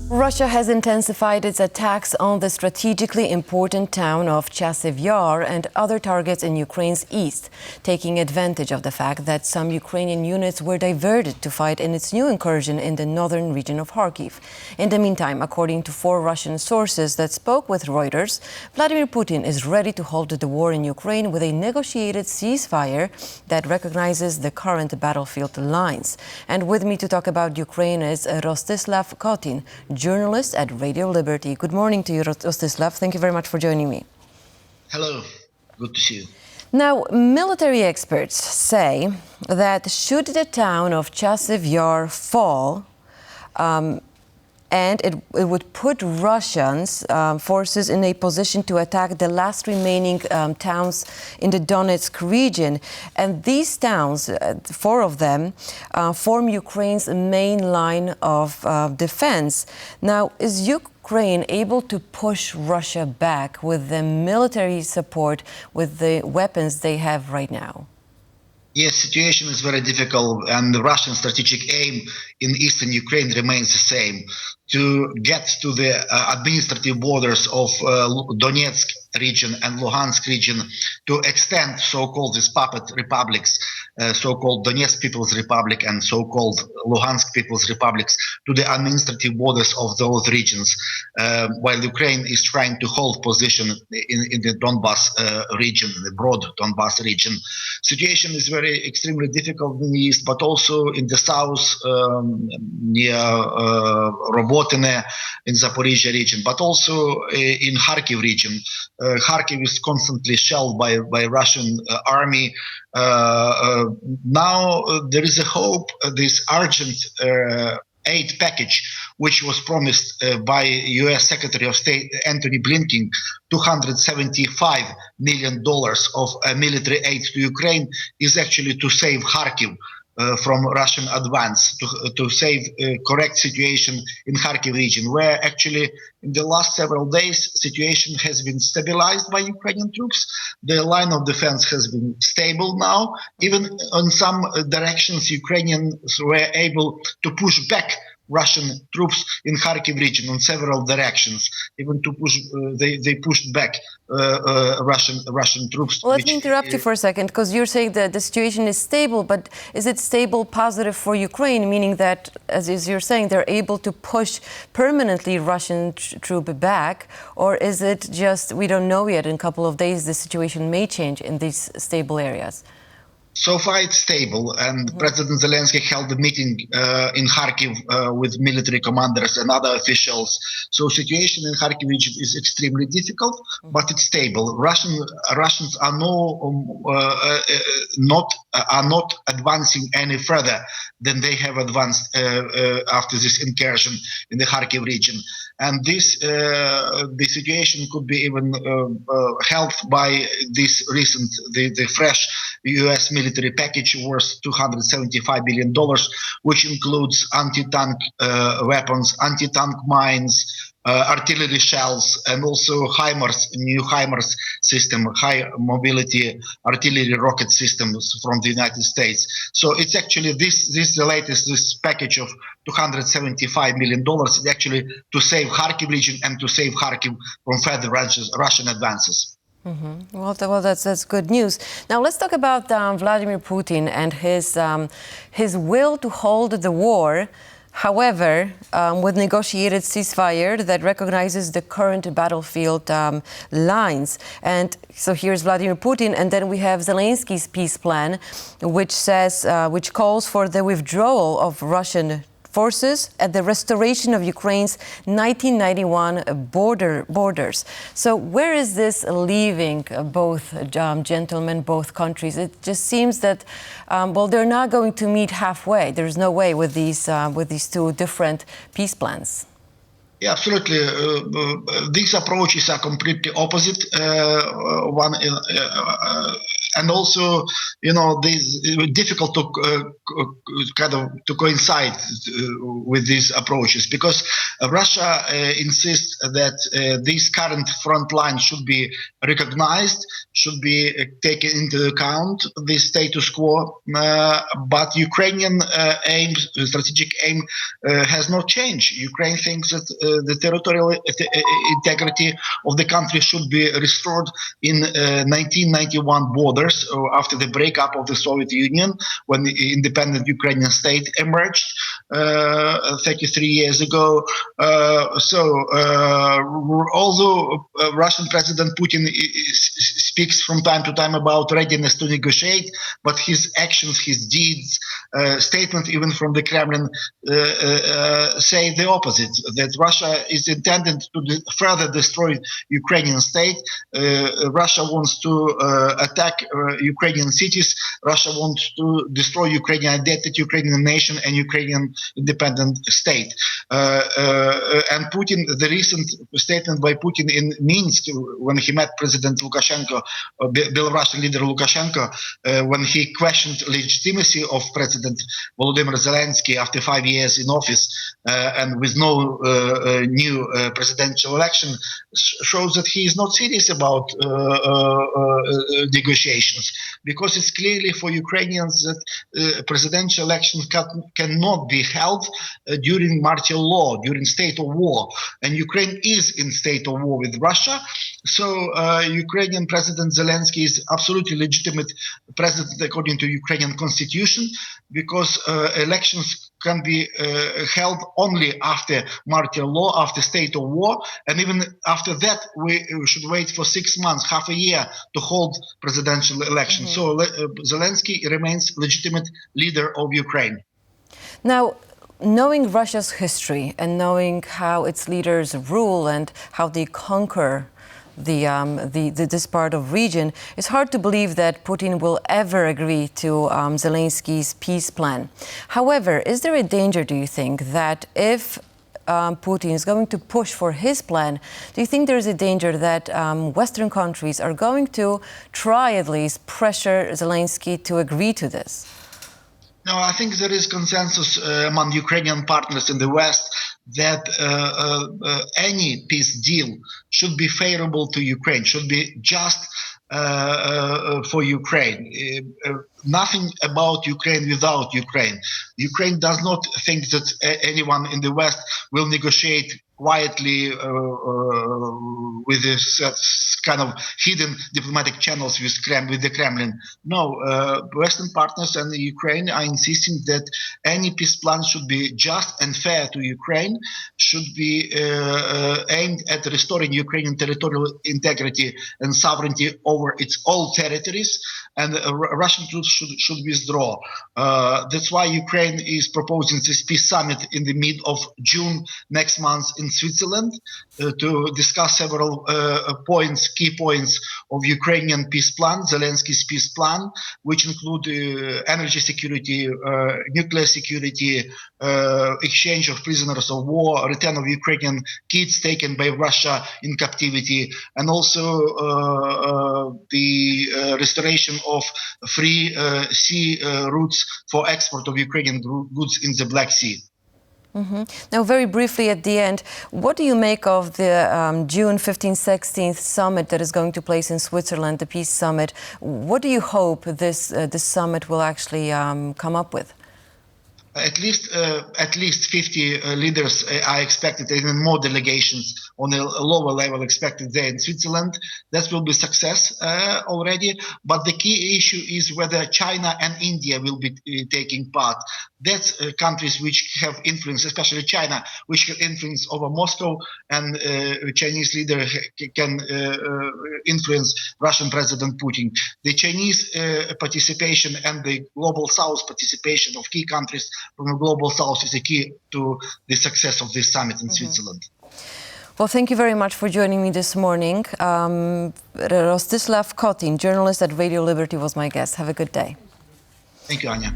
Russia has intensified its attacks on the strategically important town of Chasiv Yar and other targets in Ukraine's east, taking advantage of the fact that some Ukrainian units were diverted to fight in its new incursion in the northern region of Kharkiv. In the meantime, according to 4 Russian sources that spoke with Reuters, Vladimir Putin is ready to halt the war in Ukraine with a negotiated ceasefire that recognizes the current battlefield lines. And with me to talk about Ukraine is Rostyslav Khotin, journalist at Radio Liberty. Good morning to you, Rostyslav. Thank you very much for joining me. Hello. Good to see you. Now, military experts say that should the town of Chasiv Yar fall, and it would put Russians forces in a position to attack the last remaining towns in the Donetsk region. And these towns, 4 of them, form Ukraine's main line of defense. Now, is Ukraine able to push Russia back with the military support, with the weapons they have right now? Yes, situation is very difficult, and the Russian strategic aim in eastern Ukraine remains the same: to get to the administrative borders of Donetsk region and Luhansk region, to extend so-called these puppet republics, so-called Donetsk People's Republic and so-called Luhansk People's Republics, to the administrative borders of those regions, while Ukraine is trying to hold position in the Donbas region, the broad Donbas region. Situation is very extremely difficult in the east, but also in the south, near Robotine, in Zaporizhia region, but also in Kharkiv region. Kharkiv is constantly shelled by Russian army. Now there is a hope this urgent aid package, which was promised by U.S. Secretary of State Antony Blinken, $275 million of military aid to Ukraine, is actually to save Kharkiv from Russian advance, to save correct situation in Kharkiv region, where actually in the last several days situation has been stabilized by Ukrainian troops. The line of defense has been stable now. Even on some directions, Ukrainians were able to push back Russian troops in Kharkiv region on several directions. Even to push, they pushed back Russian troops. Well, let me interrupt you for a second, because you're saying that the situation is stable, but is it stable positive for Ukraine, meaning that, as you're saying, they're able to push permanently Russian troops back, or is it just, we don't know yet, in a couple of days the situation may change in these stable areas? So far, it's stable, and President Zelensky held a meeting in Kharkiv with military commanders and other officials. So situation in Kharkiv region is extremely difficult, but it's stable. Russians are not advancing any further than they have advanced after this incursion in the Kharkiv region. And this the situation could be even helped by this recent, the fresh U.S. military package worth $275 billion, which includes anti-tank weapons, anti-tank mines, artillery shells, and also new HIMARS system, high mobility artillery rocket systems from the United States. So it's actually the latest, this package of $275 million is actually to save Kharkiv region and to save Kharkiv from further Russian advances. Well, that's good news. Now let's talk about Vladimir Putin and his will to hold the war. However, with negotiated ceasefire that recognizes the current battlefield lines. And so here's Vladimir Putin, and then we have Zelensky's peace plan, which calls for the withdrawal of Russian forces and the restoration of Ukraine's 1991 borders. So where is this leaving both gentlemen, both countries? It just seems that, well, they're not going to meet halfway. There's no way with these 2 different peace plans. Yeah, absolutely. These approaches are completely opposite. and also, this difficult to to coincide with these approaches, because Russia insists that this current front line should be recognized, should be taken into account, the status quo, but Ukrainian strategic aim has not changed. Ukraine thinks that the territorial integrity of the country should be restored in 1991 borders, after the breakup of the Soviet Union, when the independent Ukrainian state emerged 33 years ago. Although Russian President Putin speaks from time to time about readiness to negotiate, but his actions, his deeds, statements even from the Kremlin say the opposite, that Russia is intended to further destroy Ukrainian state. Russia wants to attack Ukrainian cities. Russia wants to destroy Ukrainian identity, Ukrainian nation, and Ukrainian independent state. And Putin, the recent statement by Putin in Minsk, when he met President Lukashenko, Belarusian leader Lukashenko, when he questioned legitimacy of President Volodymyr Zelensky after 5 years in office and with no new presidential election, shows that he is not serious about negotiations, because it's clearly for Ukrainians that presidential elections cannot be held during martial law, during state of war, and Ukraine is in state of war with Russia. So Ukrainian President Zelensky is absolutely legitimate president according to Ukrainian constitution, because elections can be held only after martial law, after state of war, and even after that we should wait for 6 months, half a year, to hold presidential election. So Zelensky remains legitimate leader of Ukraine. Now, knowing Russia's history and knowing how its leaders rule and how they conquer this part of region, it's hard to believe that Putin will ever agree to Zelensky's peace plan. However, is there a danger, do you think, that if Putin is going to push for his plan, do you think there's a danger that Western countries are going to try at least pressure Zelensky to agree to this? No, I think there is consensus among Ukrainian partners in the West that any peace deal should be favorable to Ukraine, should be just for Ukraine. Nothing about Ukraine without Ukraine. Ukraine does not think that anyone in the West will negotiate quietly with this kind of hidden diplomatic channels with the Kremlin. No, Western partners and Ukraine are insisting that any peace plan should be just and fair to Ukraine, should be aimed at restoring Ukrainian territorial integrity and sovereignty over its own territories, and Russian troops should withdraw. That's why Ukraine is proposing this peace summit in the mid of June next month in Switzerland to discuss several key points of Ukrainian peace plan, Zelensky's peace plan, which include energy security, nuclear security, exchange of prisoners of war, return of Ukrainian kids taken by Russia in captivity, and also the restoration of free sea routes for export of Ukrainian goods in the Black Sea. Now, very briefly at the end, what do you make of the June 15th, 16th summit that is going to place in Switzerland, the peace summit? What do you hope this summit will actually come up with? At least 50 leaders are expected, even more delegations on a lower level expected there in Switzerland. That will be success already. But the key issue is whether China and India will be taking part. That's countries which have influence, especially China, which have influence over Moscow, and Chinese leader can influence Russian President Putin. The Chinese participation and the global South participation of key countries from the global South is a key to the success of this summit in Switzerland. Well, thank you very much for joining me this morning. Rostyslav Khotin, journalist at Radio Liberty, was my guest. Have a good day. Thank you, Anya.